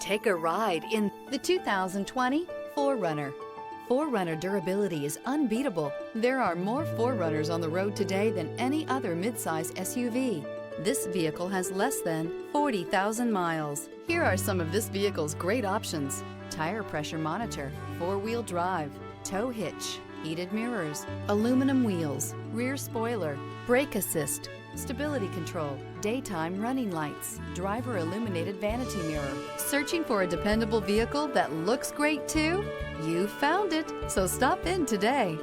Take a ride in the 2020 4Runner. 4Runner durability is unbeatable. There are more 4Runners on the road today than any other midsize SUV. This vehicle has less than 40,000 miles. Here are some of this vehicle's great options: tire pressure monitor, 4-wheel drive, tow hitch, heated mirrors, aluminum wheels, rear spoiler, brake assist, stability control, daytime running lights, driver illuminated vanity mirror. Searching for a dependable vehicle that looks great too? You found it, so stop in today.